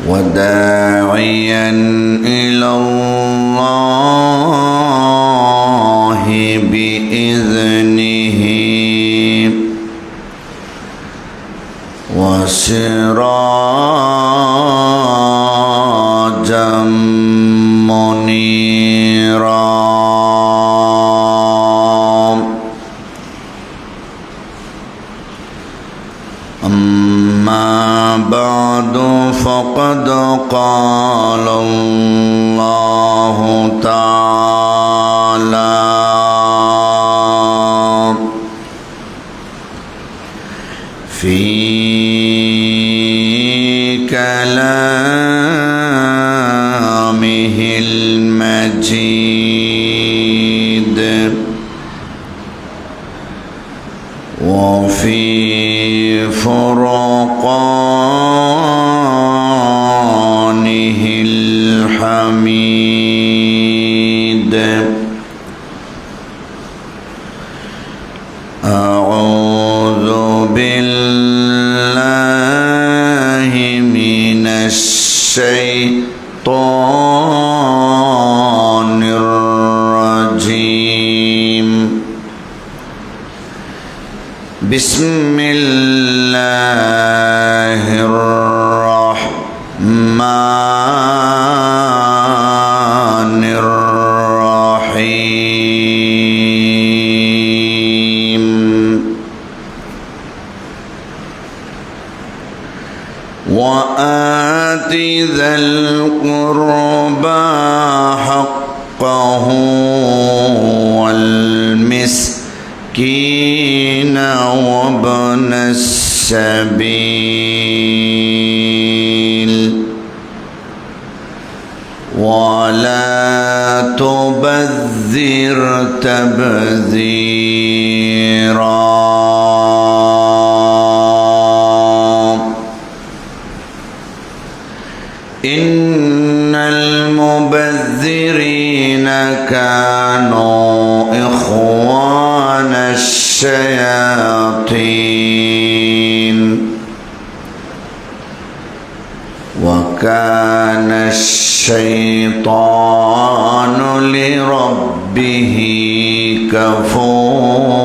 وداعيا إلى الله بإذنه وسراجا منيرا. أما بعد فقد قال الله تعالى في كلامه المجيد وفي فرقانه الحميد. أعوذ بالله من الشيطان الرجيم. بسم الله الرحمن الرحيم. وآت ذا القربى حقه والمسكين وابن السبيل ولا تبذر تبذيرا. إن المبذرين كانوا إخوان الشياطين وكان الشيطان لربه كفورا.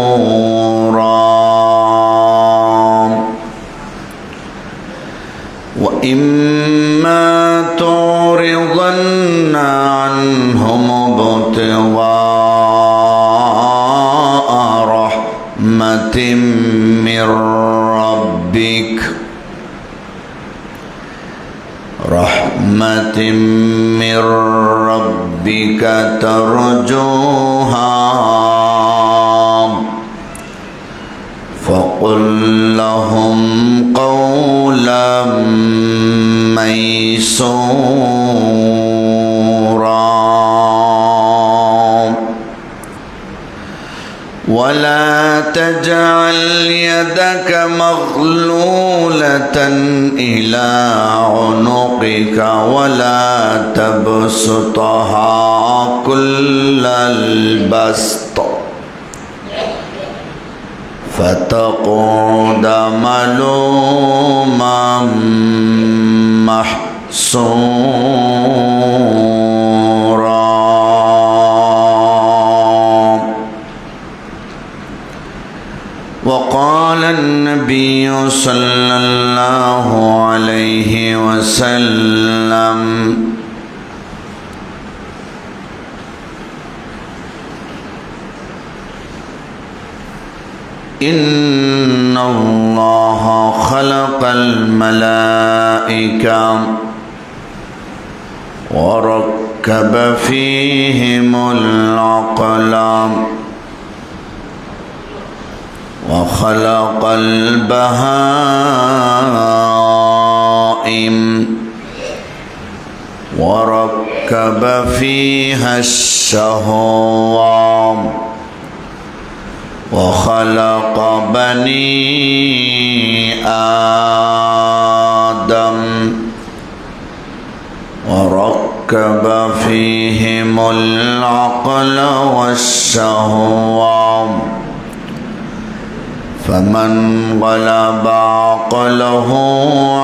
وإما تعرضن عنهم ابتغاء رحمة من ربك ترجوها فقل لهم قولا ميسورا. ولا تجعل يدك مغلولة إلى عنقك ولا تبسطها كل البسط فتقعد ملوما محسورا. وقال النبي صلى الله عليه وسلم إن الله خلق الملائكة وركب فيهم العقل وخلق البهائم وركب فيها الشهوات وخلق بني آدم وركب فيهم العقل والشهوات فمن غلب عقله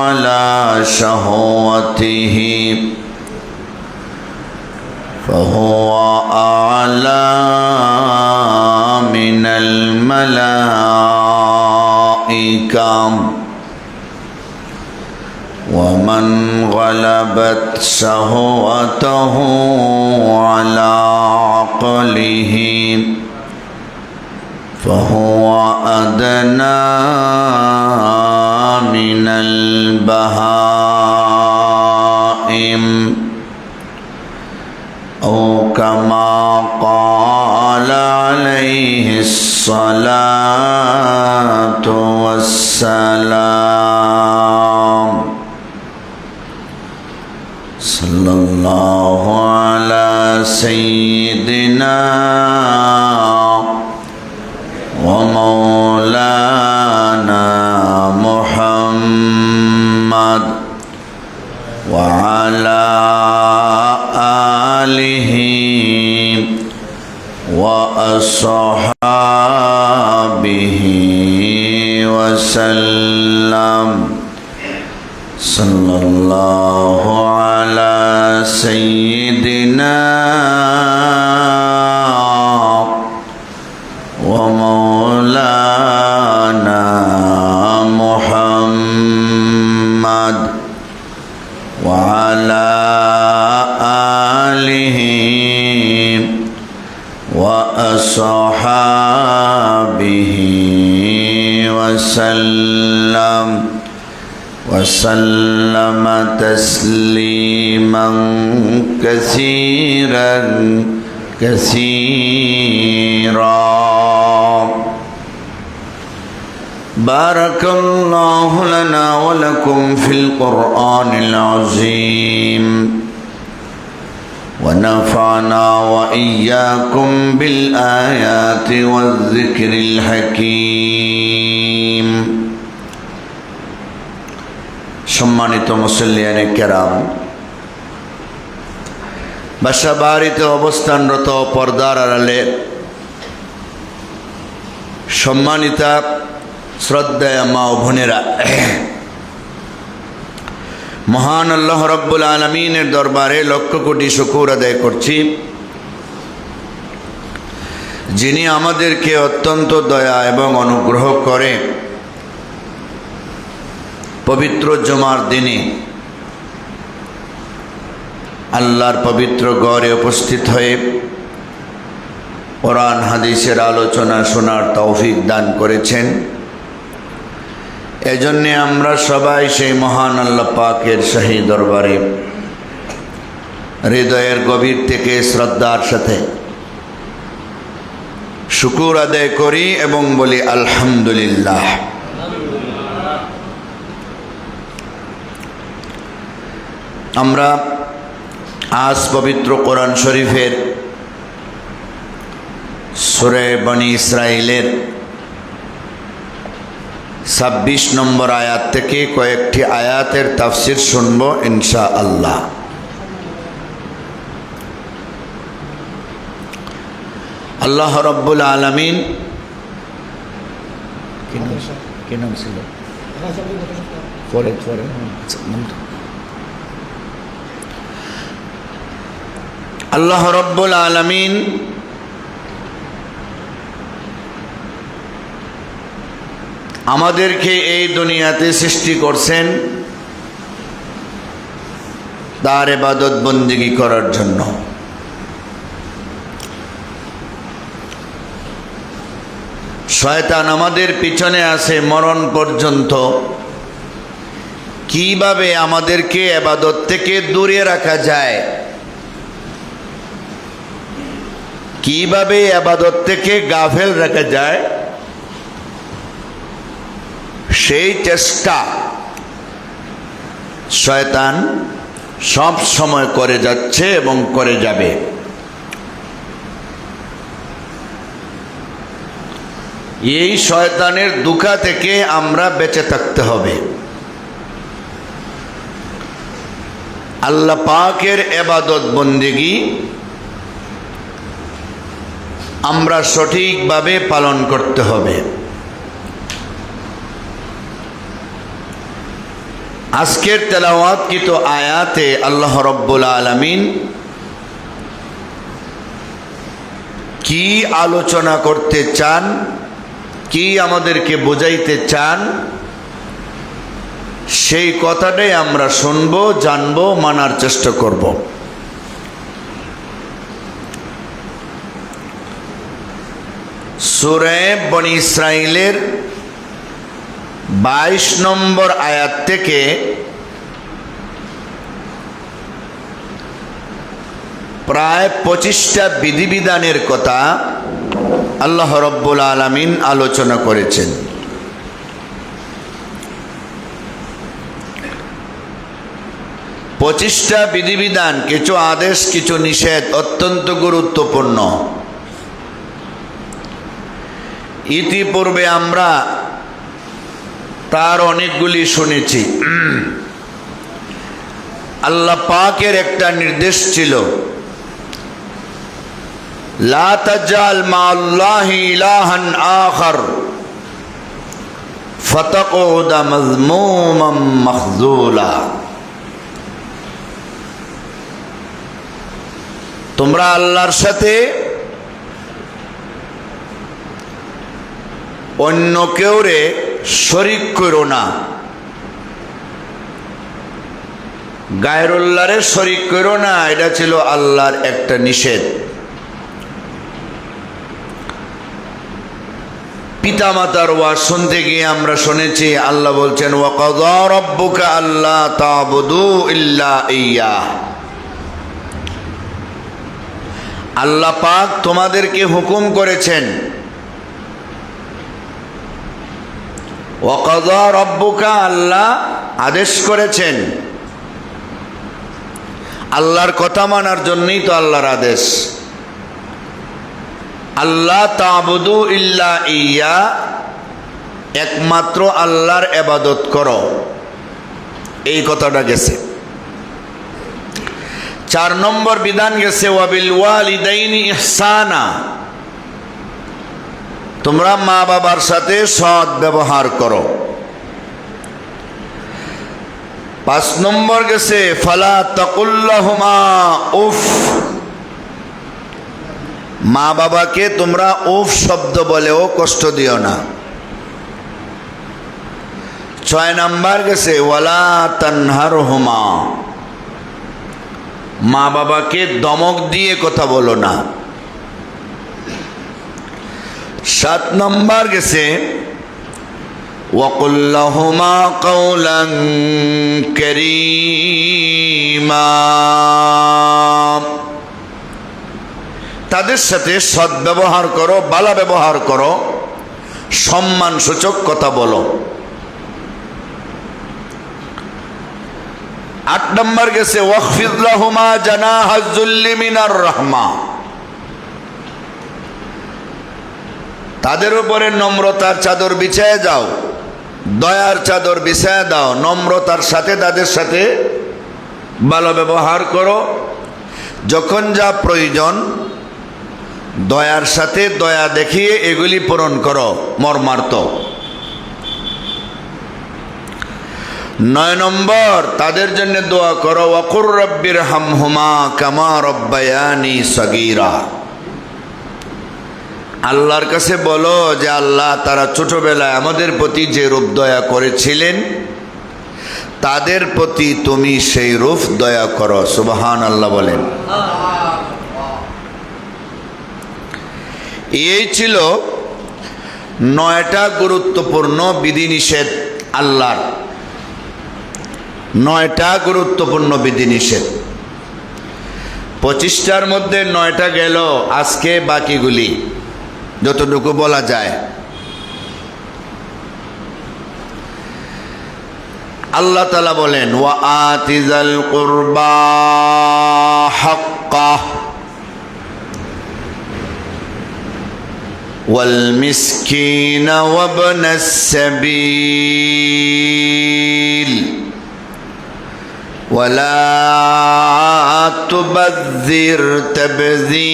على شهوته فهو أعلى من الملائكة ومن غلبت شهوته على عقله فهو أدنى من البهائم أو كما قال عليه الصلاة والسلام صلى الله على سيدنا ومولانا محمد وعلى آله وأصحابه وسلم صلى الله على سيدنا ومولانا محمد وعلى آله وأصحابه وسلم تسليما كثيرا بارك الله لنا ولكم في القرآن العظيم ونفعنا وإياكم بالآيات والذكر الحكيم সম্মানিত মুসল্লিয়ানে কেরাম, বাসা বাড়িতে অবস্থানরত পর্দার আড়ালে সম্মানিতা শ্রদ্ধেয় মা ও বোনেরা, মহান আল্লাহ রব্বুল আলামিনের দরবারে লক্ষ কোটি শুকর আদায় করছি, যিনি আমাদেরকে অত্যন্ত দয়া এবং অনুগ্রহ করে পবিত্র জুমার দিনে আল্লাহর পবিত্র ঘরে উপস্থিত হয়ে কোরআন হাদিসের আলোচনা শোনার তৌফিক দান করেছেন। এজন্যে আমরা সবাই সেই মহান আল্লাহ পাকের শাহী দরবারে হৃদয়ের গভীর থেকে শ্রদ্ধার সাথে শুকর আদায় করি এবং বলি আলহামদুলিল্লাহ। আমরা আজ পবিত্র কোরআন শরীফের সূরা বনী ইসরাইলের 26 নম্বর আয়াত থেকে কয়েকটি আয়াতের তাফসির শুনব ইনশাআল্লাহ। আল্লাহ রব্বুল আলামিন আল্লাহ রব্বুল আলামিন আমাদেরকে এই দুনিয়াতে সৃষ্টি করছেন তার ইবাদত বন্দেগী করার জন্য। শয়তান আমাদের পিছনে আছে মরণ পর্যন্ত, কিভাবে আমাদেরকে ইবাদত থেকে দূরে রাখা যায়, কিভাবে ইবাদত থেকে গাফেল রাখা যায়, সেই চেষ্টা শয়তান সব সময় করে যাচ্ছে এবং করে যাবে। এই শয়তানের দুঃখা থেকে আমরা বেঁচে থাকতে হবে। আল্লাহ পাকের ইবাদত বন্দেগী আমরা সঠিকভাবে পালন করতে হবে। আজকের তেলাওয়াতকৃত আয়াতে আল্লাহ রব্বুল আলামিন কি আলোচনা করতে চান, কি আমাদেরকে বোঝাইতে চান, সেই কথাটাই আমরা শুনব, জানব, মানার চেষ্টা করব। সূরা বনী ইসরাইলের 22 নম্বর আয়াত থেকে প্রায় 25টা বিধিবিধানের কথা আল্লাহ রব্বুল আলামিন আলোচনা করেছেন। পঁচিশটা বিধিবিধান, কিছু আদেশ, কিছু নিষেধ, অত্যন্ত গুরুত্বপূর্ণ। ইতিপূর্বে আমরা তার অনেকগুলি শুনেছি। আল্লাহ পাকের একটা নির্দেশ ছিল, লা তাজাল মা'আল্লাহি ইলাহান আখার ফাতাকুদা মাযমুমান মাখযুলা। তোমরা আল্লাহর সাথে অন্য কেউরে শরীক করো না, গায়রুল্লাহরে শরীক করো না, এটা ছিল আল্লাহর একটা নিষেধ। পিতামাতার ওয়াজ শুনতে গিয়ে আমরা শুনেছি আল্লাহ বলছেন, ওয়া কাযা রাব্বুকা আল্লা তা'বুদু ইল্লা ইয়্যাহ। আল্লাহ পাক তোমাদেরকে হুকুম করেছেন, ওয়া কাযা রাব্বুকা, আল্লাহ আদেশ করেছেন। আল্লাহর কথা মানার জন্যই তো আল্লাহর আদেশ। আল্লাহ তা'বুদু ইল্লা ইয়্যা, একমাত্র আল্লাহর ইবাদত করো, এই কথাটা গেছে। 4 নম্বর বিধান গেছে, ওয়াবিল ওয়ালিদাইনি ইহসানা, তোমরা মা বাবার সাথে সৎ ব্যবহার করো। 5 নম্বর গেছে, ফালা তাকুল্লাহুমা উফ, মা বাবাকে তোমরা উফ শব্দ বলেও কষ্ট দিও না। 6 নম্বর গেছে, ওয়ালা তানহারহুমা, মা বাবাকে দমক দিয়ে কথা বলো না। 7 নম্বর গেছে, ওয়াকুল লাহুমা কাওলান কারীমা, তাদের সাথে সৎ ব্যবহার করো, ভালো ব্যবহার করো, সম্মানসূচক কথা বলো। 8 নম্বর গেছে, ওয়াখফিদ লাহুমা জানাহাজ যুল্লি মিনার রাহমা, তাদের উপরে নম্রতার চাদর বিছায় যাও, দয়ার চাদর বিছায় দাও, নম্রতার সাথে তাদের সাথে ভালো ব্যবহার করো। যখন যা প্রয়োজন দয়ার সাথে দয়া দেখিয়ে এগুলি পূরণ করো, মর্মার্থ। 9 নম্বর, তাদের জন্য দোয়া করো, ওয়াকুর রব্বির হামহুমা কামা রব্বায়ানি সগীরা, আল্লাহর কাছে বলো যে আল্লাহ, তারা ছোটবেলায় আমাদের প্রতি যে রূপ দয়া করেছিলেন তাদের প্রতি তুমি সেই রূপ দয়া করো। সুবহানাল্লাহ বলেন। এই ছিল 9টা গুরুত্বপূর্ণ বিধিনিষেধ আল্লাহর, 9টা গুরুত্বপূর্ণ বিধিনিষেধ। 25টার মধ্যে 9টা গেল, আজকে বাকিগুলি যতটুকু বলা যায়। আল্লাহ তাআলা বলেন, ওয়া আতিজাল কুরবা হাক্কাহ ওয়াল মিসকিনা ওয়াবনাস সাবিল ওয়ালা তুবাযযির তাবযীরা,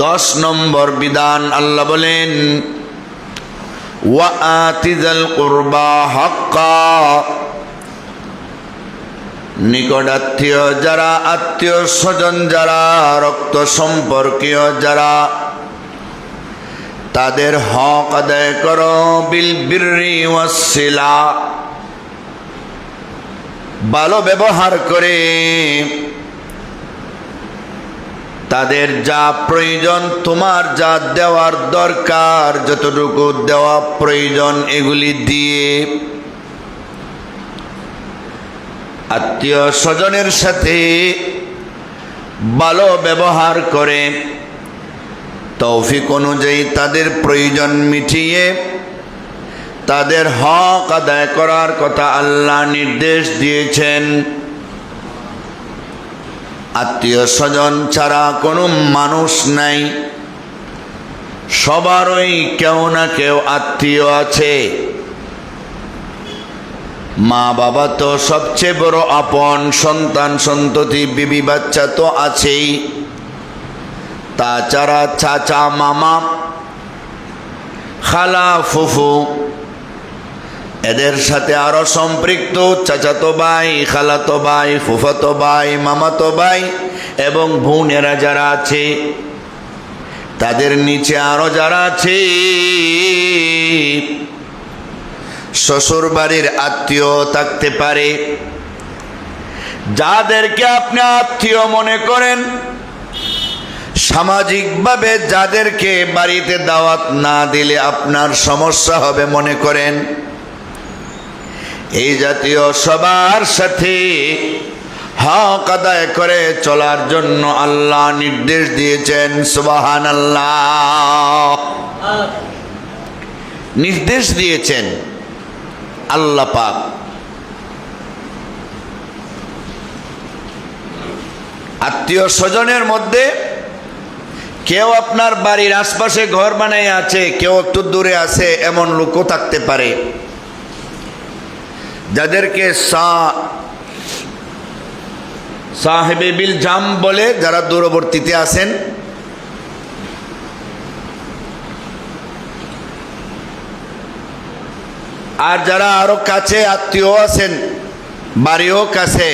10 নম্বর বিধান আল্লাহ বলেন ওয়া আতিযাল কুরবা হাক্কা, নিকটাত্মীয় যারা, আত্মীয় স্বজন যারা, রক্ত সম্পর্কীয় যারা, তাদের হক আদায় করো বিল বিররি ওয়াসসিলা, ভালো ব্যবহার করে তাদের যা প্রয়োজন, তোমার যা দেওয়ার দরকার, যতটুকু দেওয়া প্রয়োজন এগুলি দিয়ে আত্মীয় স্বজনের সাথে ভালো ব্যবহার করে তৌফিক অনুযায়ী তাদের প্রয়োজন মিটিয়ে তাদের হক আদায় করার কথা আল্লাহ নির্দেশ দিয়েছেন। আত্মীয় স্বজন ছাড়া কোনো মানুষ নাই, সবারই কেউ না কেউ আত্মীয় আছে। মা বাবা তো সবচেয়ে বড় আপন, সন্তান সন্ততি বিবি বাচ্চা তো আছেই, তাছাড়া চাচা মামা খালা ফুফু, এদের সাথে আরো সম্পৃক্ত চাচাতো ভাই, খালাতো ভাই, ফুফাতো ভাই, মামাতো ভাই এবং বোনেরা যারা আছে, তাদের নিচে আরো যারা আছে শ্বশুর বাড়ির আত্মীয় থাকতে পারে। যাদেরকে আপনি আত্মীয় মনে করেন, সামাজিকভাবে যাদেরকে বাড়িতে দাওয়াত না দিলে আপনার সমস্যা হবে মনে করেন, এই জাতীয় সবার সাথে হক আদায় করে চলার জন্য আল্লাহ নির্দেশ দিয়েছেন। সুবহানাল্লাহ, নির্দেশ দিয়েছেন আল্লাহ পাক। আত্মীয় স্বজনের মধ্যে কেউ আপনার বাড়ির আশপাশে ঘর বানাই আছে, কেউ একটু দূরে আছে, এমন লোকও থাকতে পারে যাদেরকে সাহেবে বিল জাম বলে, যারা দূরবর্তীতে আছেন। আর যারা আরো কাছে আত্মীয় আছেন, বাড়িও কাছে।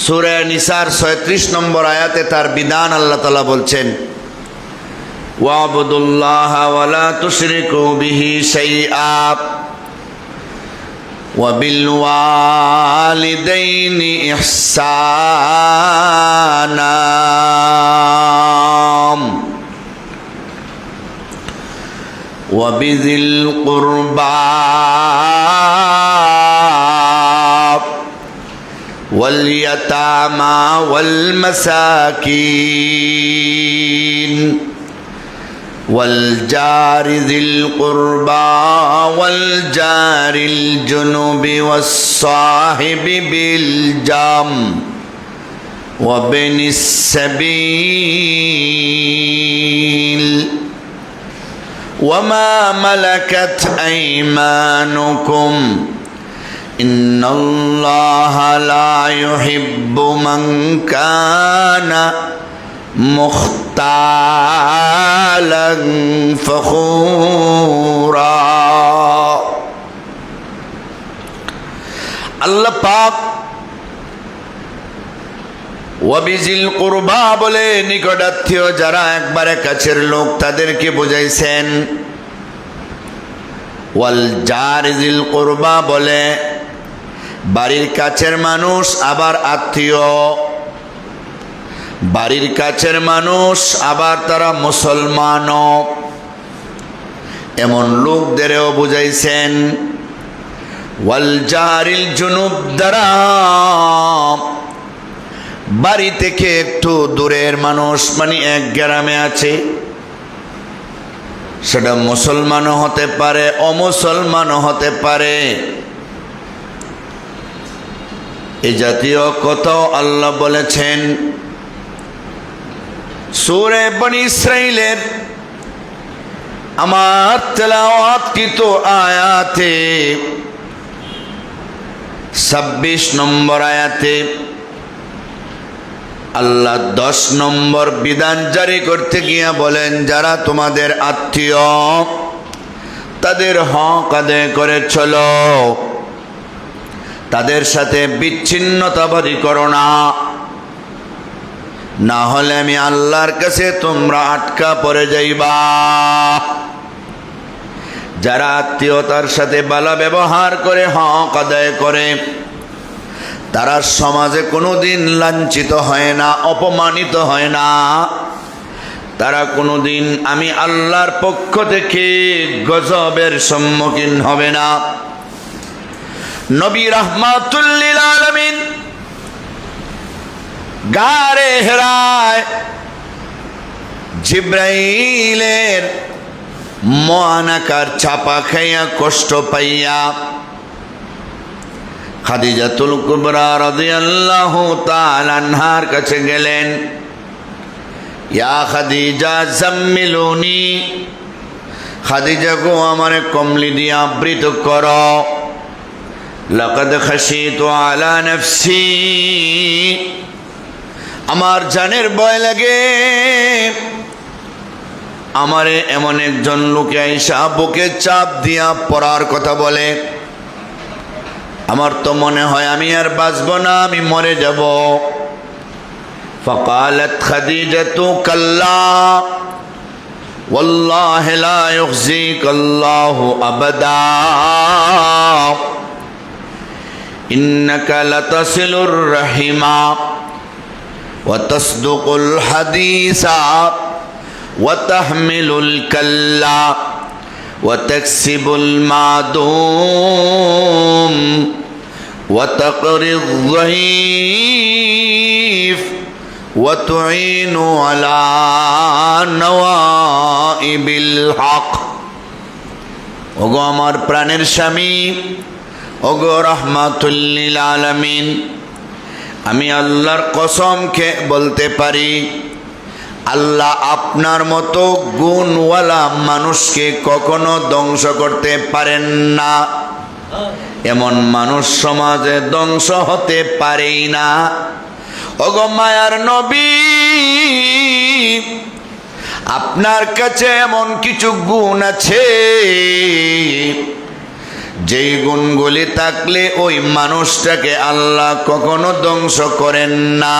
সূরা নিসার 36 নম্বর আয়াতে তার বিধান আল্লাহ তাআলা বলছেন ওয়াবুদুল্লাহা ওয়ালা তুশরিকু বিহি শাইআ ওয়া বিল ওয়ালিদাইনি ইহসানা ওয়া বিযিল কুরবা واليتامى والمساكين والجار ذي القربى والجار الجنب والصاحب بالجنب وابن السبيل وما ملكت أيمانكم إن الله لا يحب من كان مختالا فخورا। আল্লাহ পাক ওয়াবিজিল কুরবা বলে নিকটাত্মীয় যারা একবারে কাছের লোক তাদেরকে বোঝাইছেন। ওয়াল জারিজিল কুরবা বলে বাড়ির কাছের মানুষ, আবার আত্মীয়। বাড়ির কাছের মানুষ আবার তারা মুসলমানও, এমন লোকদেরও বুঝাইছেন। ওয়াল জারিল জুনুব দ্বারা বাড়ি থেকে একটু দূরের মানুষ, মানে এক গ্রামে আছে, সেটা মুসলমানও হতে পারে অমুসলমানও হতে পারে। এই জাতীয় কথাও আল্লাহ বলেছেন সূরা বনী ইসরাইলের আমার তেলাওয়াতকৃত আয়াতে 26 নম্বর আয়াতে আল্লাহ 10 নম্বর বিধান জারি করতে গিয়া বলেন, যারা তোমাদের আত্মীয় তাদের হক আদায় করে চলো, তাদের সাথে বিচ্ছিন্নতাবাদী করো না, না হলে আমি আল্লাহর কাছে তোমরা আটকা পড়ে যাইবা। যারা আত্মীয়তার সাথে ভালো ব্যবহার করে হক আদায় করে, তারা সমাজে কোনোদিন লাঞ্ছিত হয় না, অপমানিত হয় না, তারা কোনোদিন আমি আল্লাহর পক্ষ থেকে গজবের সম্মুখীন হবে না। নবী রাহমাতুল লিল আলামিন গারে হেরায় জিব্রাইলের মোয়ানাকার চাপা খাইয়া কষ্ট পাইয়া খাদিজাতুল কুবরা রাদিয়াল্লাহু তাআলা আনহার কাছে গেলেন। ইয়া খাদিজা জাম্মিলুনি, খাদিজা গো আমারে কমলি দিয়া আবৃত করো। লাকাদ খাশিতু আলা নফসি, আমার জানের ভয় লাগে, আমারে এমন একজন লোকে আইসা বুকে চাপ দিয়া পড়ার কথা বলে, আমার তো মনে হয় আমি আর বাঁচব না, আমি মরে যাব। ফাকালাত খাদিজাতু কাল্লা ওয়াল্লাহি লা ইউখজিকাল্লাহু আবাদা ইন্নাকা লাতাসিলুর রাহিমা ওয়া তাসদুকুল হাদিসা ওয়া তাহমিলুল কাল্লা ওয়া তাকসিবুল মাদুম ওয়া তাকরিয যায়ীফ ওয়া তুঈনু আলা নওয়াইবিল হক। ওগো আমার প্রাণের স্বামী, ওগো রাহমাতুল লিল আলামিন, আমি আল্লাহর কসম খেয়ে বলতে পারি, আল্লাহ আপনার মতো গুণওয়ালা মানুষকে কখনো ধ্বংস করতে পারেন না। এমন মানুষ সমাজে ধ্বংস হতে পারেই না। ওগো মায়ার নবী, আপনার কাছে এমন কিছু গুণ আছে যেই গুণগুলি থাকলে ওই মানুষটাকে আল্লাহ কখনো ধ্বংস করেন না।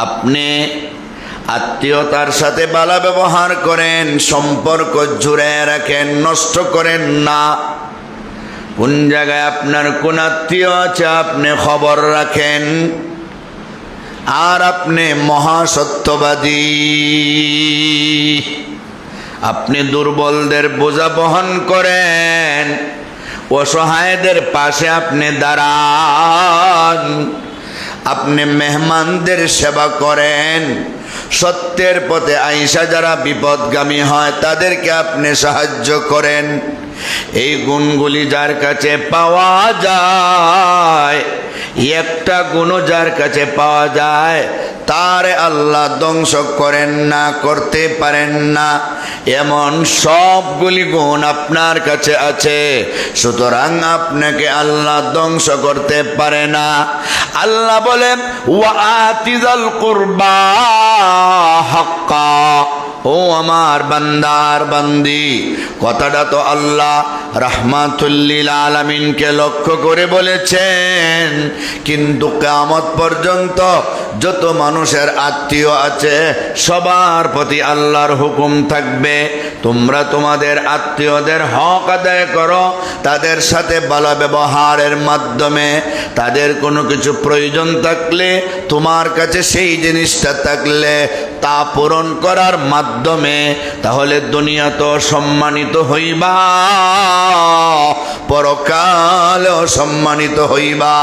আপনি আত্মীয়তার সাথে ভালো ব্যবহার করেন, সম্পর্ক জুড়ে রাখেন, নষ্ট করেন না। কোন জায়গায় আপনার কোন আত্মীয় আছে আপনি খবর রাখেন। আর আপনি মহাসত্যবাদী, আপনি দুর্বলদের বোঝা বহন করেন, অসহায়দের পাশে আপনি দাঁড়ান, আপনি মেহমানদের সেবা করেন, সত্যের পথে আইসা যারা বিপদগামী হয় তাদেরকে আপনি সাহায্য করেন। এই গুণগুলি যার কাছে পাওয়া যায়, একটা গুণও যার কাছে পাওয়া যায়, তার আল্লাহ ধ্বংস করেন না, করতে পারেন না। এমন সবগুলি গুণ আপনার কাছে আছে, সুতরাং আপনাকে আল্লাহ ধ্বংস করতে পারে না। আল্লাহ বলেন ওয়া আতিযাল কুরবা হাক্কা, ও আমার বান্দার বান্দি, কথাটা তো আল্লাহ রাহমাতুল লিল আলামিনকে লক্ষ্য করে বলেছেন, কিন্তু কিয়ামত পর্যন্ত যত মানুষের আত্মীয় আছে সবার প্রতি আল্লাহর হুকুম থাকবে, তোমরা তোমাদের আত্মীয়দের হক আদায় করো, তাদের সাথে ভালো ব্যবহারের মাধ্যমে তাদের কোনো কিছু প্রয়োজন থাকলে, তোমার কাছে সেই জিনিসটা থাকলে তা পূরণ করার মাধ্যমে তাহলে দুনিয়া তো সম্মানিত হইবা, পরকালেও সম্মানিত হইবা।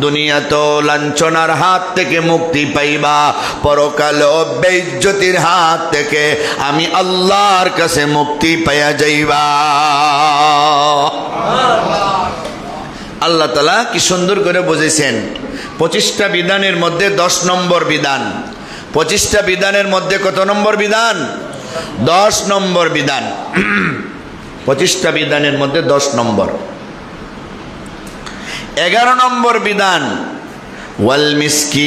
দুনিয়া তো লাঞ্ছনার হাত থেকে মুক্তি পাইবা, পরকালেও বেইজ্জতির হাত থেকে আমি আল্লাহর কাছে মুক্তি পাইয়া যাইবা। আল্লাহ তাআলা কি সুন্দর করে বুঝেছেন। 25টা বিধানের মধ্যে 10 নম্বর বিধান। 25টা বিধানের মধ্যে কত নম্বর বিধান? 10 নম্বর বিধান। 25টা বিধানের মধ্যে 10 নম্বর। 11 নম্বর বিধান ওয়াল মিসকিন,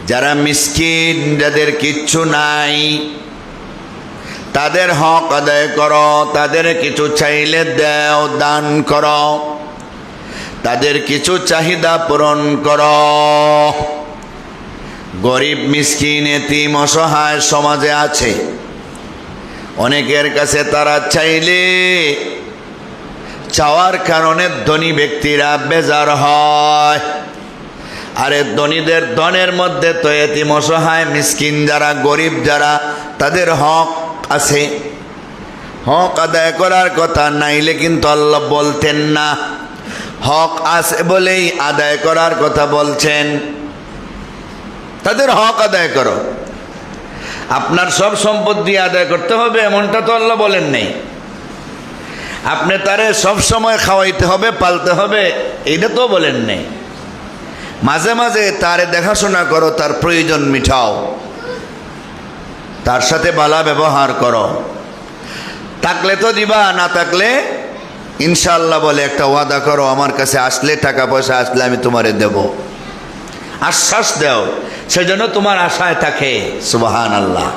যারা মিসকিন, যাদের কিচ্ছু নাই, তাদের হক আদায় করো, তাদের কিছু চাইলে দাও, দান করো, তাদের কিছু চাহিদা পূরণ করো। গরিব, মিসকিন, এতিম, অসহায় সমাজে আছে। অনেকের কাছে তারা চাইলে চাওয়ার কারণে ধনী ব্যক্তিরা বেজার হয়। আরে ধনীদের ধনের মধ্যে তো এতিম, অসহায়, মিসকিন যারা, গরিব যারা, তাদের হক আছে। হক আদায় করার কথা নাইলে কিন্তু আল্লাহ বলতেন না। হক আছে বলেই আদায় করার কথা বলছেন। তাদের হক আদায় করো। আপনার সব সম্পদ দিয়ে আদায় করতে হবে এমনটা তো আল্লাহ বলেন নাই। আপনি তারে সব সময় খাওয়াইতে হবে, পালতে হবে, এটা তো বলেন নাই। মাঝে মাঝে তারে দেখাশোনা করো, তার প্রয়োজন মিটাও, তার সাথে ভালো ব্যবহার করো। থাকলে তো দিবা, না থাকলে ইনশাআল্লাহ বলে একটা ওয়াদা করো, আমার কাছে আসলে, টাকা পয়সা আসলে আমি তোমারে দেব। আশ্বাস দাও, সেজন্য তোমার আশায় থাকে। সুবহানাল্লাহ।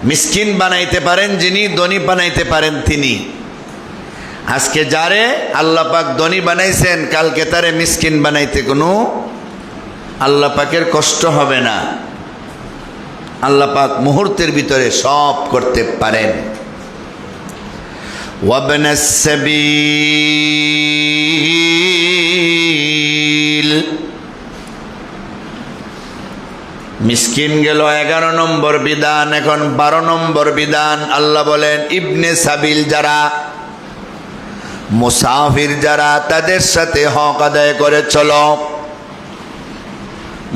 মিসকিন বানাইতে পারেন যিনি, ধনী বানাইতে পারেন তিনি। আজকে যারে আল্লাহ পাক ধনী বানাইছেন, কালকে তারে মিসকিন বানাইতে কোনো আল্লাহ পাকের কষ্ট হবে না। আল্লাহ পাক মুহূর্তের ভিতরে সব করতে পারেন। ওয়াবনাস সাবিল, মিসকিন গেল 11 নম্বর বিধান। এখন 12 নম্বর বিধান। আল্লাহ বলেন ইবনে সাবিল যারা, মুসাফির যারা, তাদের সাথে হক আদায় করে চলো।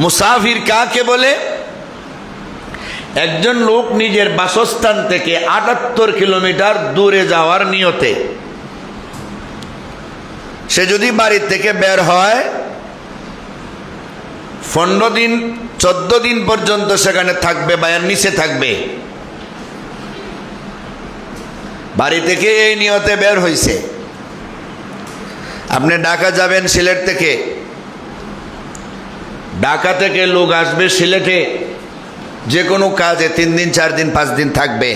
মুসাফির কাকে বলে? একজন লোক নিজের বাসস্থান থেকে 78 কিলোমিটার দূরে যাওয়ার নিয়তে সে যদি বাড়ি থেকে বের হয়, 15 দিন 14 দিন পর্যন্ত সেখানে থাকবে বা এর নিচে থাকবে। বাড়ি থেকে এই নিয়তে বের হইছে। আপনি ঢাকা যাবেন সিলেট থেকে, ঢাকা থেকে লোক আসবে সিলেটে যে কোনো কাজে 3 দিন 4 দিন 5 দিন থাকবে।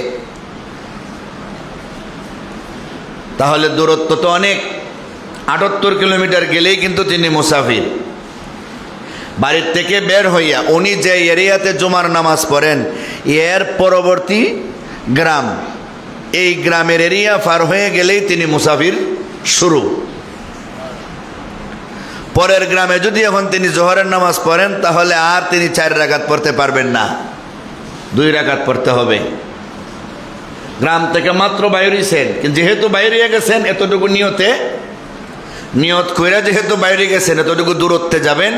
তাহলে দূরত্ব তো অনেক, 78 কিলোমিটার গেলেই কিন্তু তিনি মুসাফির। বাড়ির থেকে বের হইয়া উনি যে এরিয়াতে জুমার নামাজ পড়েন, এর পরবর্তী গ্রাম, এই গ্রামের এরিয়া পার হয়ে গেলেই তিনি মুসাফির শুরু। পরের গ্রামে যদি এখন তিনি জোহরের নামাজ পড়েন, তাহলে আর তিনি 4 রাকাত পড়তে পারবেন না, 2 রাকাত পড়তে হবে। গ্রাম থেকে মাত্র বাইরেছেন, কিন্তু যেহেতু বাইরে গেছেন এতটুকু নিয়ত কইরা, যেহেতু বাইরে গেছেন এতটুকু দূরত্বে যাবেন,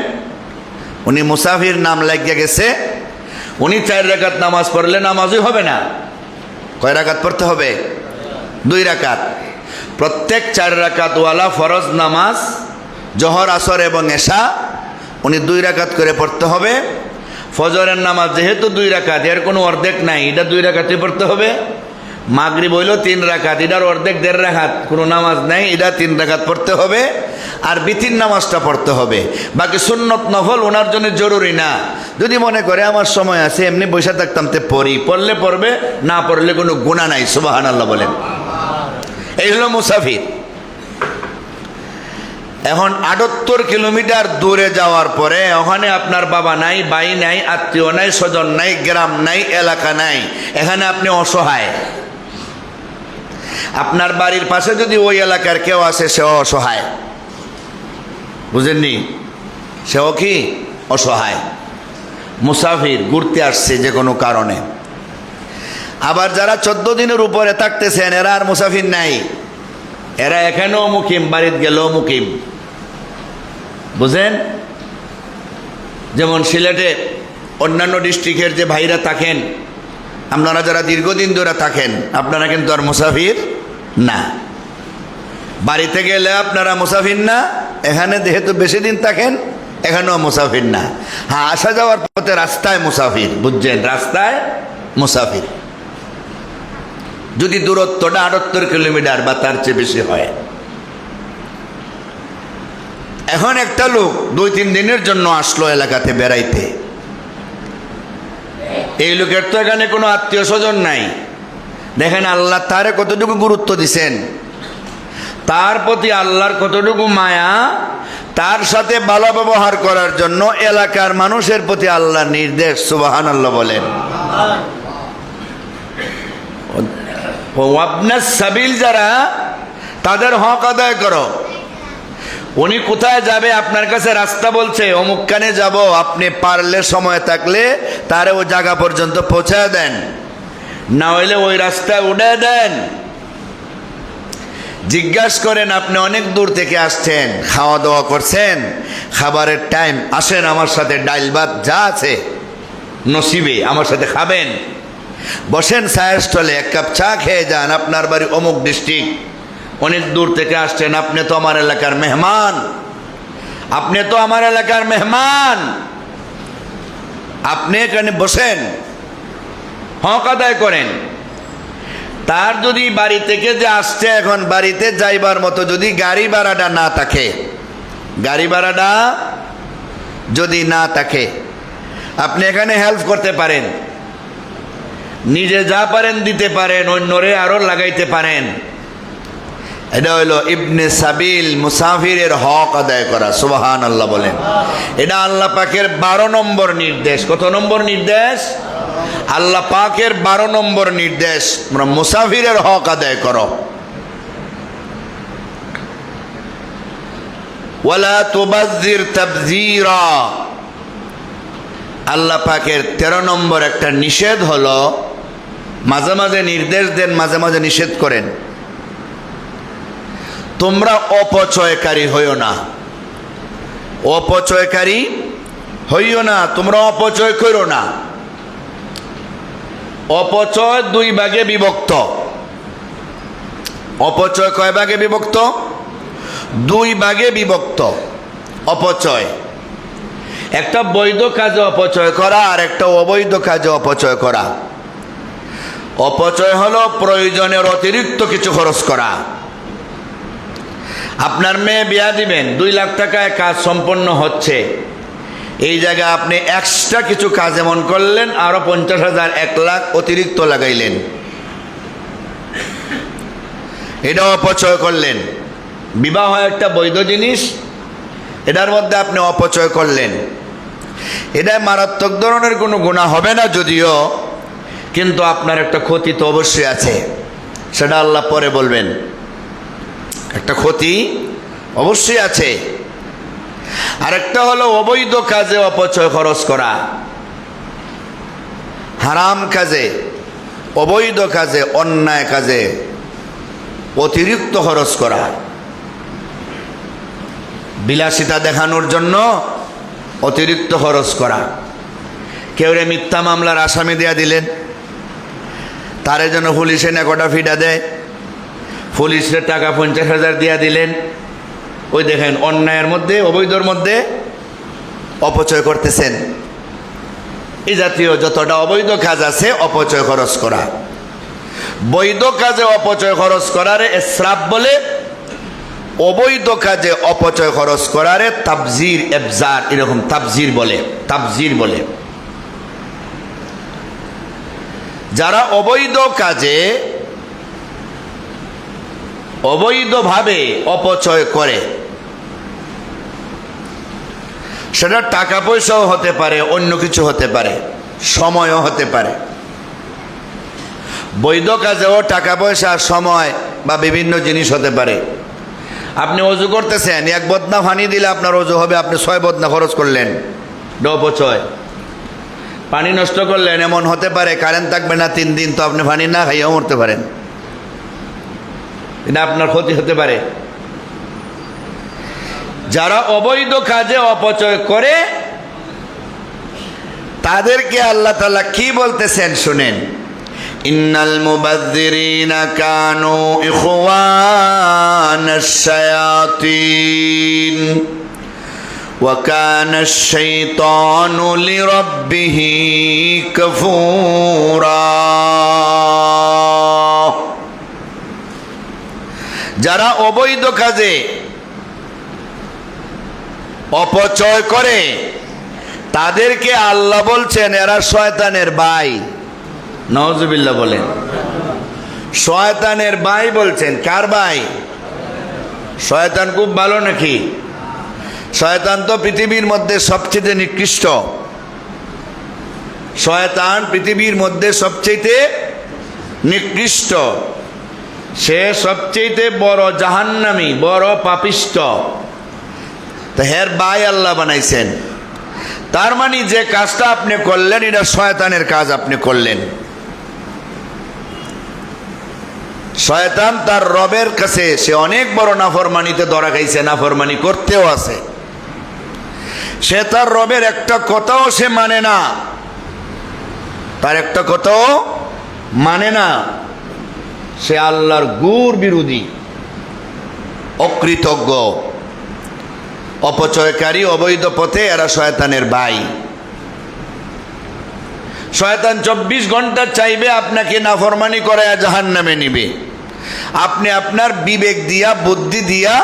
উনি মুসাফির নাম লাগিয়ে গেছে। উনি 4 রাকাত নামাজ পড়লে নামাজই হবে না। কয় রাকাত পড়তে হবে? 2 রাকাত। প্রত্যেক 4 রাকাত ওয়ালা ফরজ নামাজ, জোহর, আসর এবং এশা, উনি 2 রাকাত করে পড়তে হবে। ফজরের নামাজ যেহেতু 2 রাকাত, এর কোনো অর্ধেক নাই, এটা 2 রাকাতই পড়তে হবে। মাগরিব হইল 3 রাকাত, এটার অর্ধেক 1.5 রাকাত, কোনো নামাজ নাই, এটা 3 রাকাত পড়তে হবে। আর বিতির নামাজটা পড়তে হবে। বাকি সুন্নত নফল ওনার জন্য জরুরি না। যদি মনে করে আমার সময় আছে, এমনি বসে থাকতাম, তে পড়লে পড়বে, না পড়লে কোনো গুনাহ নাই। সুবহানাল্লাহ বলেন। এই হলো মুসাফির। এখন 78 কিলোমিটার দূরে যাওয়ার পরে ওখানে আপনার বাবা নাই, ভাই নাই, আত্মীয় নাই, স্বজন নাই, গ্রাম নাই, এলাকা নাই, এখানে আপনি অসহায়। আপনার বাড়ির পাশে যদি ওই এলাকার কেউ আসে, সেও অসহায়। বুঝেননি? সেও কি অসহায়, মুসাফির, ঘুরতে আসছে যে কোনো কারণে। আবার যারা 14 দিনের উপরে থাকতেছেন, এরা আর মুসাফির নাই, এরা এখানেও মুকিম, বাড়িতে গেলেও মুকিম। বুঝেন? যেমন সিলেটে অন্যান্য ডিস্ট্রিক্টের যে ভাইরা থাকেন, আপনারা যারা দীর্ঘদিন ধরে থাকেন, আপনারা কিন্তু আর মুসাফির না। বাড়িতে গেলে আপনারা মুসাফির না, এখানে যেহেতু বেশি দিন থাকেন, এখানেও মুসাফির না। হ্যাঁ, আসা যাওয়ার পথে রাস্তায় মুসাফির। বুঝছেন? রাস্তায় মুসাফির। যদি দূরত্বটা 78 কিলোমিটার বা তার চেয়ে বেশি হয়। এখন একটা লোক 2-3 দিনের জন্য আসলো এলাকাতে বেড়াইতে, এই লোকের তো এখানে কোনো আত্মীয় স্বজন নাই। দেখেন আল্লাহ তারে কতটুকু গুরুত্ব দিছেন, তার প্রতি আল্লাহর কতটুকু মায়া, তার সাথে ভালো ব্যবহার করার জন্য এলাকার মানুষের প্রতি আল্লাহর নির্দেশ। সুবহানাল্লাহ বলেন। ওয়াবনাস সাবিল, যারা তাদের হক আদায় করো। উনি কোথায় যাবে, আপনার কাছে রাস্তা বলছে অমুকখানে যাব, আপনি পারলে সময় থাকলে তারে ওই জায়গা পর্যন্ত পৌঁছায় দেন, না হইলে ওই রাস্তায় উঠে দেন। জিজ্ঞাসা করেন আপনি অনেক দূর থেকে আসছেন, খাওয়া দাওয়া করছেন, খাবারের টাইম, আসেন আমার সাথে ডাইল ভাত যা আছে নসিবে আমার সাথে খাবেন, বসেন চায়ের স্টলে, 1 কাপ চা খেয়ে যান। আপনার বাড়ি অমুক ডিস্ট্রিক্ট, অনেক দূর থেকে আসছেন, আপনি তো আমার এলাকার মেহমান, আপনি তো আমার এলাকার মেহমান, আপনি এখানে বসেন, হক আদায় করেন। তার যদি বাড়ি থেকে যে আসছে, এখন বাড়িতে যাইবার মতো যদি গাড়ি ভাড়াটা না থাকে, গাড়ি ভাড়াটা যদি না থাকে, আপনি এখানে হেল্প করতে পারেন, নিজে যা পারেন দিতে পারেন, অন্যরে আরো লাগাইতে পারেন। এটা হইল ইবনে সাবিল, মুসাফিরের হক আদায় করা। সুবহানাল্লাহ বলেন। এটা আল্লাহ পাকের 12 নম্বর নির্দেশ। কত নম্বর নির্দেশ? আল্লাহ পাকের 12 নম্বর নির্দেশ, মুসাফিরের হক আদায় করো। ওয়ালা তুবাযজির তাবযীরা। আল্লাহ পাকের 13 নম্বর একটা নিষেধ হলো, মাঝে মাঝে নির্দেশ দেন, মাঝে মাঝে নিষেধ করেন, তোমরা অপচয়কারী হইও না, অপচয়কারী হইও না, তোমরা অপচয় করো না। অপচয় 2 ভাগে বিভক্ত। অপচয় কয় ভাগে বিভক্ত? 2 ভাগে বিভক্ত। অপচয় একটা বৈধ কাজে অপচয় করা, আর একটা অবৈধ কাজে অপচয় করা। অপচয় হলো প্রয়োজনের অতিরিক্ত কিছু খরচ করা। আপনার মেয়ে বিয়া দিবেন, 2 লাখ টাকায় কাজ সম্পন্ন হচ্ছে, এই জায়গায় আপনি এক্সট্রা কিছু কাজ এমন করলেন, আরো 50,000 1 লাখ অতিরিক্ত লাগাইলেন, এটা অপচয় করলেন। বিবাহ একটা বৈধ জিনিস, এটার মধ্যে আপনি অপচয় করলেন। এটা মারাত্মক ধরনের কোনো গুনাহ হবে না যদিও, কিন্তু আপনার একটা ক্ষতি তো অবশ্যই আছে, সেটা আল্লাহ পরে বলবেন। একটা ক্ষতি অবশ্যই আছে। আরেকটা হলো অবৈধ কাজে অপচয় খরচ করা, হারাম কাজে, অবৈধ কাজে, অন্যায় কাজে অতিরিক্ত খরচ করা, বিলাসিতা দেখানোর জন্য অতিরিক্ত খরচ করা। কেউরে মিথ্যা মামলার আসামি দেয়া দিলেন, তারে যেন পুলিশে নেকটা ফিটা দেয়, পুলিশের টাকা 50,000 দিয়া দিলেন, ওই দেখেন অন্যায়ের মধ্যে, অবৈধর মধ্যে অপচয় করতেছেন। এই জাতীয় যতটা অবৈধ কাজ আছে অপচয় খরচ করা। বৈধ কাজে অপচয় খরচ করারে ইসরাফ বলে, অবৈধ কাজে অপচয় খরচ করারে তাবজির, ইবজার, এরকম তাবজির বলে, তাবজির বলে। যারা অবৈধ কাজে অবৈধভাবে অপচয় করে, সেটা টাকা পয়সাও হতে পারে, অন্য কিছু হতে পারে, সময়ও হতে পারে। বৈধ কাজেও টাকা পয়সা, সময় বা বিভিন্ন জিনিস হতে পারে। আপনি অজু করতেছেন, 1 বদনা পানি দিলে আপনার অজু হবে, আপনি 6 বদনা খরচ করলেন, অপচয়। পানি নষ্ট করলেন, এমন হতে পারে কারেন্ট থাকবে না 3 দিন, তো আপনি পানি না খাইয়াও মরতে পারেন, এটা আপনার ক্ষতি হতে পারে। যারা অবৈধ কাজে অপচয় করে তাদেরকে আল্লাহ তাআলা কি বলতেছেন শুনেন। ইন্নাল মুবাযযিরিনা কানু ইখওয়ানাশ শায়াতিন ওয়া কানাশ শাইতানু লিরাব্বিহি কাফুরা। যারা অবৈধ কাজে অপচয় করে তাদেরকে আল্লাহ বলছেন এরা শয়তানের ভাই। নাউজুবিল্লাহ বলেন। শয়তানের ভাই বলছেন। কার ভাই? শয়তান খুব ভালো নাকি? শয়তান তো পৃথিবীর মধ্যে সবচেয়ে নিকৃষ্ট। শয়তান পৃথিবীর মধ্যে সবচেয়ে নিকৃষ্ট। সে সবচেয়ে বড় জাহান্নামী, বড় পাপিষ্ট। তা হের ভাই আল্লাহ বানাইছেন। তার মানে যে কাজটা আপনি করলেন এটা শয়তানের কাজ আপনি করলেন। শয়তান তার রবের কাছে সে অনেক বড় নাফরমানিতে ধরা খাইছে, নাফরমানি করতেও আছে। সে তার রবের একটা কথাও সে মানে না, তার একটা কথাও মানে না। সে আল্লাহর গুর বিরোধী, অকৃতজ্ঞ, অপচয়কারী, অবৈধ পথে এরা শয়তানের ভাই। শয়তান 24 ঘন্টা চাইবে আপনাকে নাফরমানি করে জাহান্নামে নিবে। আপনি আপনার বিবেক দিয়া, বুদ্ধি দিয়া,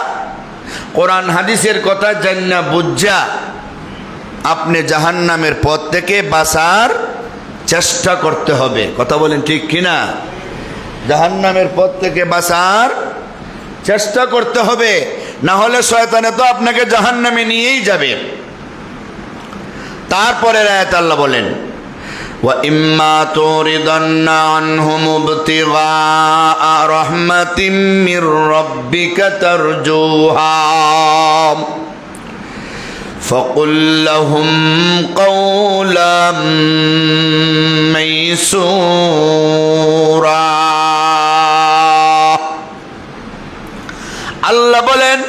কোরআন হাদিসের কথা জান্না বুঝা আপনি জাহান্নামের পথ থেকে বাঁচার চেষ্টা করতে হবে। কথা বলেন ঠিক কিনা? জাহান্নামের পথ থেকে বাঁচার চেষ্টা করতে হবে, না হলে শয়তানে তো আপনাকে জাহান্নামে নিয়েই যাবে। তারপরে আয়াত আল্লাহ বলেন وَإِمَّا تُعْرِضَنَّ عَنْهُمُ ابْتِغَاءَ رَحْمَةٍ مِّن رَّبِّكَ تَرْجُوهَا فَقُل لَّهُمْ قَوْلًا مَّيْسُورًا। আল্লাহ বলেন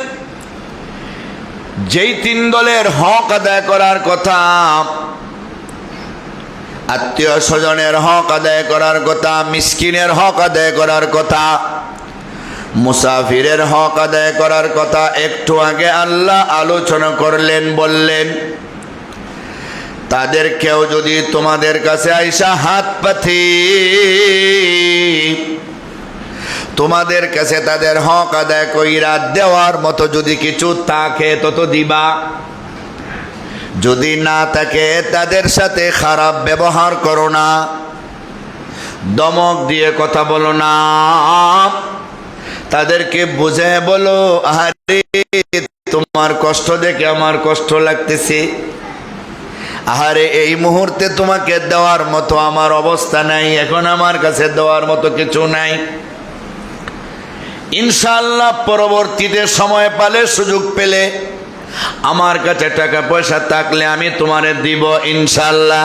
যেই তিন দলের হক আদায় করার কথা, আত্মীয় স্বজনের হক আদায় করার কথা, মিসকিনের হক আদায় করার কথা, মুসাফিরের হক আদায় করার কথা একটু আগে আল্লাহ আলোচনা করলেন। বললেন তাদের কেউ যদি তোমাদের কাছে আইসা হাত পাতি তোমাদের কাছে তাদের হক আদায় কইরা দেওয়ার মতো যদি কিছু থাকে তত দিবা, যদি না থাকে তাদের সাথে খারাপ ব্যবহার করো না, দমক দিয়ে কথা বলো না, তাদেরকে বুঝে বলো আরে তোমার কষ্ট দেখে আমার কষ্ট লাগতেছে, আহারে এই মুহূর্তে তোমাকে দেওয়ার মতো আমার অবস্থা নাই, এখন আমার কাছে দেওয়ার মতো কিছু নাই। ইনশাআল্লাহ পরবর্তীতে সময় পালে, সুযোগ পেলে, আমার কাছে টাকা পয়সা থাকলে আমি তোমারে দিব ইনশাআল্লাহ।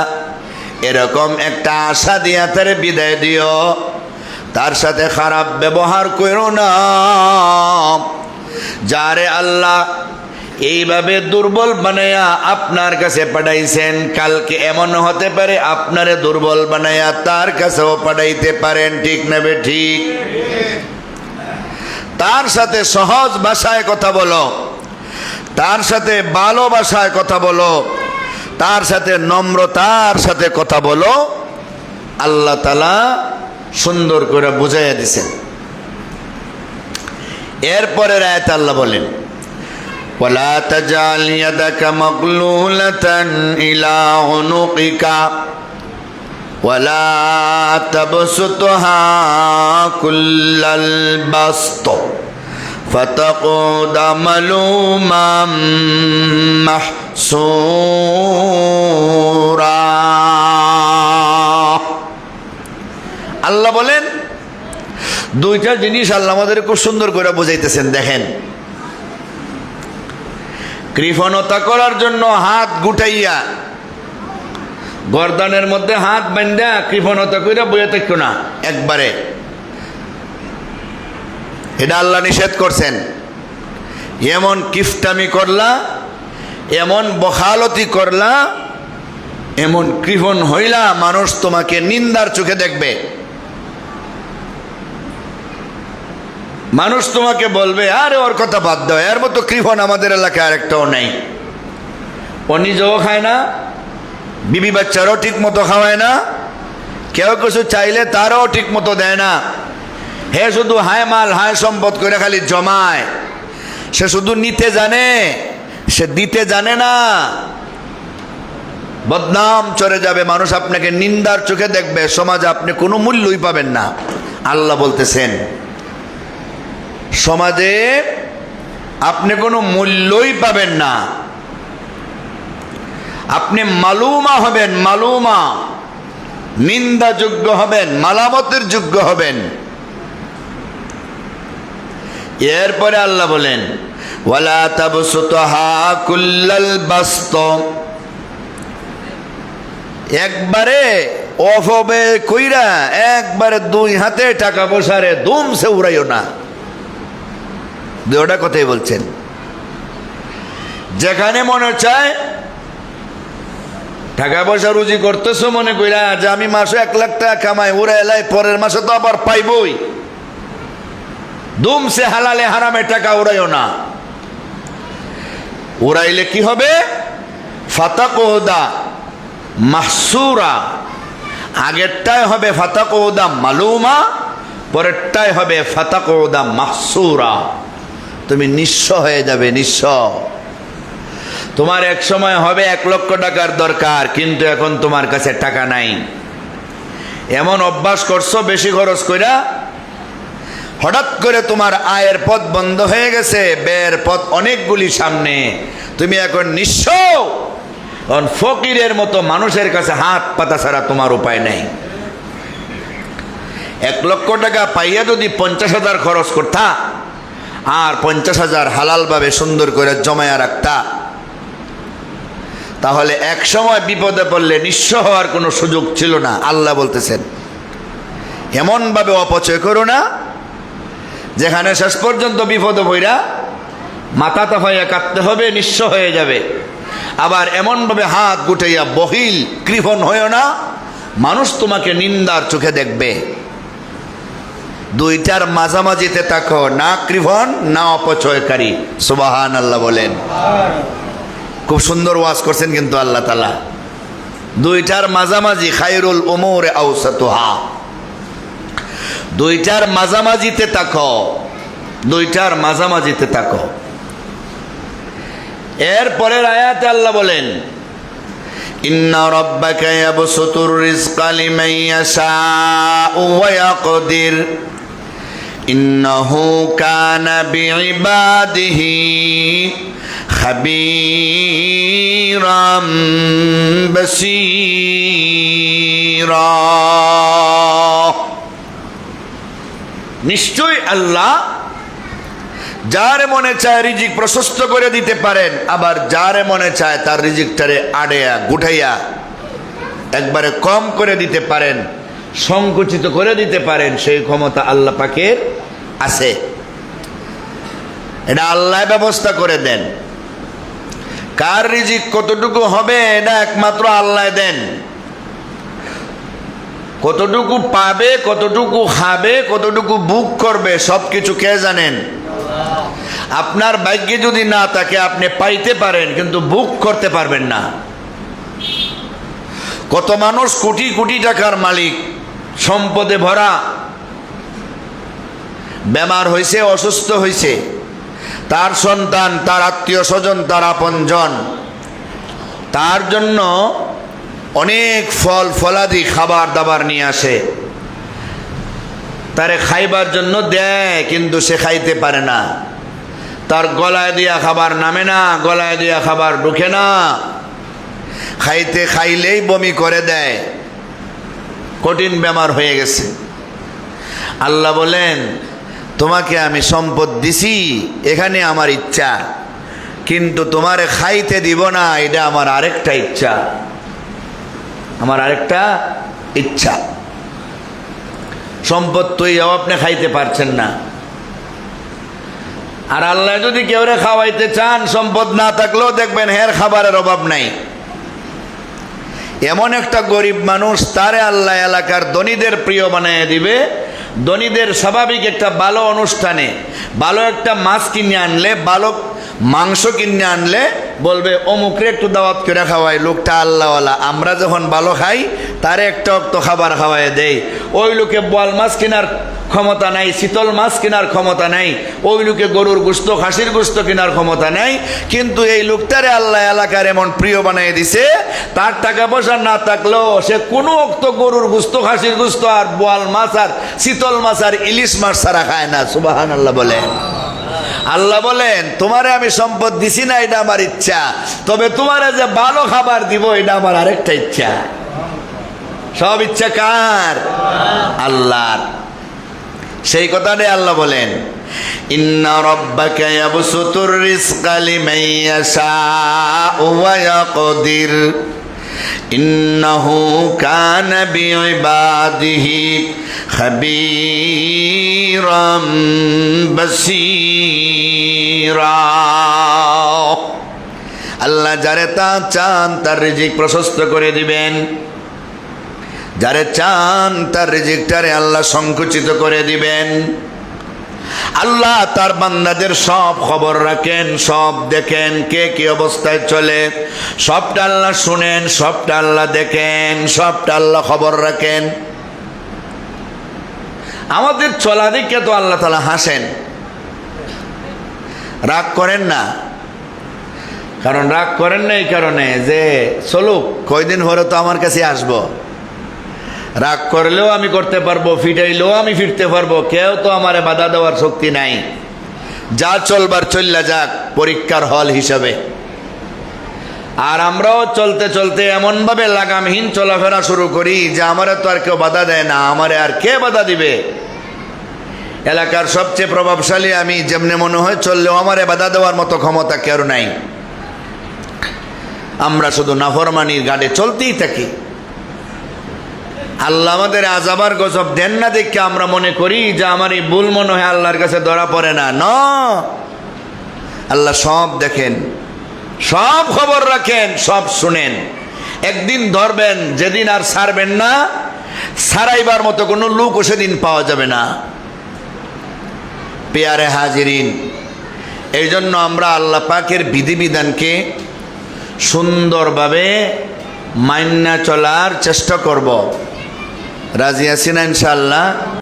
এরকম একটা আশা দিয়া তারে বিদায় দিও, তার সাথে খারাপ ব্যবহার করো না। যারে আল্লাহ এইভাবে দুর্বল বানায়া আপনার কাছে পাঠাইছেন, কালকে এমন হতে পারে আপনারে দুর্বল বানায়া তার কাছেও পাঠাইতে পারেন। ঠিক না বে ঠিক? তার সাথে সহজ ভাষায় কথা বলো, তার সাথে ভালোবাসায় কথা বলো, তার সাথে নম্রতার সাথে কথা বলো। আল্লাহ তাআলা সুন্দর করে বুঝাইয়া দিছেন। এরপরে আয়াতে আল্লাহ বলেন ওয়ালা তাজাল ইয়াদাকা মাগলুলাতান ইলা উনুকিকা ওয়ালা তাবসুতহা কুল্লাল বাসত ফাতাকুদ মালুমান মাহসুরা। আল্লাহ বলেন দুইটা জিনিস আল্লাহ আমাদের খুব সুন্দর করে বুঝাইতেছেন। দেখেন, কৃপণতা করার জন্য হাত গুটাইয়া, গর্দানের মধ্যে হাত বান্ধা কৃপণতা কইরা বইয়া থাকো না একবারে, এটা আল্লাহ নিষেধ করছেন। এমন কিফটামি করলা, এমন বখালতি করলা, এমন কৃপণ হইলা, মানুষ তোমাকে নিন্দার চোখে দেখবে। মানুষ তোমাকে বলবে আরে ওর কথা বাদ দাও, এর মতো কৃপণ আমাদের এলাকায় আরেকটাও নেই। ও নিজেও খায় না, বিবি বাচ্চারও ঠিক মতো খাওয়ায় না, কেউ কিছু চাইলে তারও ঠিক মতো দেয় না। হে শুধু হায় মাল হায় সম্পদ করে খালি জমায়, সে শুধু নিতে জানে, সে দিতে জানে না। বদনাম চড়ে যাবে, মানুষ আপনাকে নিন্দার চোখে দেখবে, সমাজে আপনি কোনো মূল্যই পাবেন না। আল্লাহ বলতেছেন সমাজে আপনি কোনো মূল্যই পাবেন না, আপনি মালুমা হবেন, মালুমা, নিন্দাযোগ্য হবেন, মালামতের যোগ্য হবেন। এরপরে আল্লাহ বলেন ওয়ালা তাবসুতহা কুল্লাল বাসত, একবারে অফবে কইরা একবারে দুই হাতে টাকা পয়সারে দুমসে উড়াইও না। দুটা কথাই বলছেন, যেখানে মনে চায় টাকা পয়সা রুজি করতেছো মনে কইরা যে আমি মাসে 1 লাখ টাকা কামাই, উড়াইলাই পরের মাসে তো আবার পাইবই, দুমসে হালালে হারামে টাকা উড়াইও না। উড়াইলে কি হবে? ফাতাকুদা মাহসুরা, আগেরটাই হবে ফাতাকুদা মালুমা, পরেরটাই হবে ফাতাকুদা মাহসুরা। তুমি নিঃস্ব হয়ে যাবে, নিঃস্ব। তোমার এক সময় হবে 1 লক্ষ টাকার দরকার, কিন্তু এখন তোমার কাছে টাকা নাই। এমন অভ্যাস করছো বেশি খরচ কইরা, হঠাৎ করে তোমার আয়ের পথ বন্ধ হয়ে গেছে, ব্যয়ের পথ অনেকগুলি সামনে, তুমি এখন নিঃস্ব। ফকিরের মতো মানুষের কাছে হাত পাতা ছাড়া তোমার উপায় নেই। 1 লক্ষ টাকা পাইয়া যদি 50,000 খরচ করতা, আর 50,000 হালালভাবে সুন্দর করে জমায়া রাখতা, তাহলে এক সময় বিপদে পড়লে নিঃস্ব হওয়ার কোনো সুযোগ ছিল না। আল্লাহ বলতেছেন এমনভাবে অপচয় করো না যেখানে শেষ পর্যন্ত বিপদে পড়া মাথা তাফাইয়া কাটতে হবে, নিঃস্ব হয়ে যাবে। আবার এমনভাবে হাত গুটাইয়া বহিল কৃপণ হয়েও না, মানুষ তোমাকে নিন্দার চোখে দেখবে। দুইটার মাঝামাঝিতে থাকো, না কৃপণ না অপচয়কারী। সুবহানাল্লাহ বলেন। খুব সুন্দর ওয়াজ করছেন কিন্তু আল্লাহ তাআলা। দুইটার মাঝামাঝি, খায়রুল উমুরে আওসাতুহা, দুইটার মাঝামাঝিতে থাকো, দুইটার মাঝামাঝিতে থাকো। এরপরের আয়াতে আল্লাহ বলেন ইন্না রাব্বাকা ইয়াবসুতুর রিজকা লিমান ইয়াশাউ ওয়া ইয়াকদির ইন্নাহু কানা বিইবাদিহি খাবীরাম বাসীরা। নিশ্চয় আল্লাহ যার মনে চায় রিজিক প্রশস্ত করে দিতে পারেন, আবার যার মনে চায় তার রিজিকটারে আড়েয়া গুঠাইয়া একবারে কম করে দিতে পারেন, সংকুচিত করে দিতে পারেন। সেই ক্ষমতা আল্লাহ পাকের আছে, এটা আল্লাহ ব্যবস্থা করে দেন। কার রিজিক কতটুকু হবে এটা একমাত্র আল্লাহ দেন। কতটুকু পাবে, কতটুকু খাবে, কতটুকু বুক করবে, সবকিছু কে জানেন? আপনার ভাগ্যে যদি না থাকে আপনি পাইতে পারেন কিন্তু বুক করতে পারবেন না। কত মানুষ কোটি কোটি টাকার মালিক, সম্পদে ভরা, বেমার হয়েছে, অসুস্থ হয়েছে, তার সন্তান, তার আত্মীয় স্বজন, তার আপনজন তার জন্য অনেক ফল ফলাদি খাবার দাবার নিয়ে আসে, তারে খাইবার জন্য দেয়, কিন্তু সে খাইতে পারে না। তার গলায় দিয়া খাবার নামে না, গলায় দিয়া খাবার ঢুকে না, খাইলেই বমি করে দেয়, কঠিন বেমার হয়ে গেছে। আল্লাহ বলেন তোমাকে আমি সম্পদ দিছি, এখানে আমার ইচ্ছা, কিন্তু তোমারে খাইতে দিব না, এটা আমার আরেকটা ইচ্ছা, আমার আরেকটা ইচ্ছা। সম্পদ তৈয়াও আপনি খাইতে পারছেন না। আর আল্লাহ যদি কেউরে খাওয়াইতে চান, সম্পদ না থাকলেও দেখবেন হের খাবারের অভাব নাই। এমন একটা গরিব মানুষ, তারে আল্লাহ এলাকার ধনীদের প্রিয় বানিয়ে দিবে। ধনীদের স্বাভাবিক একটা ভালো অনুষ্ঠানে ভালো একটা মাছ কিনে আনলে, ভালো মাংস কিনে আনলে বলবে অমুকরে একটু দাওয়াত করে খাওয়াই, লোকটা আল্লাহওয়ালা, আমরা যখন ভালো খাই তারে একটা অক্ত খাবার খাওয়াই দেই। ওই লোকে বোয়াল মাছ কেনার ক্ষমতা নাই, শীতল মাছ কেনার ক্ষমতা নাই, ওই লোকে গরুর গোস্ত খাসির গোস্ত কেনার ক্ষমতা নাই, কিন্তু এই লোকটারে আল্লাহ এলাকার এমন প্রিয় বানিয়ে দিছে, তার টাকা পয়সা না থাকলেও সে কোনো অক্ত গরুর গোস্ত খাসির গোস্ত আর বোয়াল মাছ আর শীতল মাছ আর ইলিশ মাছ ছাড়া খায় না। সুবহানাল্লাহ বলেন। আল্লাহ বলেন, তোমারে আমি সম্পদ দিছি না, এটা আমার ইচ্ছা, তবে তোমারে যে ভালো খাবার দিব এটা আমার আরেকটা ইচ্ছা। সব ইচ্ছা কার? আল্লাহর। সেই কথাটাই আল্লাহ বলেন, ইন্না রাব্বাকা ইয়াবসুতুর রিজকা লিমান ইয়াশাউ ওয়া ইয়াকদির ইন্নাহু কানা বিইবাদিহি খাবীরাম বাসীরা। আল্লাহ যারে তা চান তার রিজিক প্রশস্ত করে দিবেন, যারে চান তার রিজিকটারে আল্লাহ সংকুচিত করে দিবেন। আল্লাহ তার বান্দাদের সব খবর রাখেন, সব দেখেন, কে কি অবস্থায় চলে, সবটা আল্লাহ শুনেন, সবটা আল্লাহ দেখেন, সবটা আল্লাহ খবর রাখেন। আমাদের চলা দিকে তো আল্লাহ তাআলা হাসেন, রাগ করেন না। কারণ রাগ করেন না এই কারণে যে চলুক, কয়দিন পরে তো আমার কাছে আসবো, রাগ করলেও আমি করতে পারবো, ফিটাইলেও আমি ফিরতে পারবো, কেউ তো আমারে বাধা দেওয়ার শক্তি নাই। যা চলবার চললা যাক, পরীক্ষার হল হিসাবে। আর আমরাও চলতে চলতে এমনভাবে লাগামহীন চলাফেরা শুরু করি যে আমারে তো আর কেউ বাধা দেয় না, আমারে আর কে বাধা দিবে? এলাকার সবচেয়ে প্রভাবশালী আমি, যেমনে মনে হয় চললেও আমারে বাধা দেওয়ার মতো ক্ষমতা কেউ নাই। আমরা শুধু নাফরমানির গাড়ে চলতেই থাকি। আল্লাহ আমাদের আযাবার গজব দেন না দেখে আমরা মনে করি যে আমার এই ভুল মনে হয় আল্লাহর কাছে ধরা পড়ে না। আল্লাহ সব দেখেন, সব খবর রাখেন, সব শুনেন। একদিন ধরবেন, যেদিন আর ছাড়বেন না, ছাড়াইবার মতো কোনো লোকও সেদিন পাওয়া যাবে না। পেয়ারে হাজিরিন, এই জন্য আমরা আল্লাহ পাকের বিধিবিধানকে সুন্দরভাবে মাইন্না চলার চেষ্টা করব। রাজি আছি না ইনশাআল্লাহ?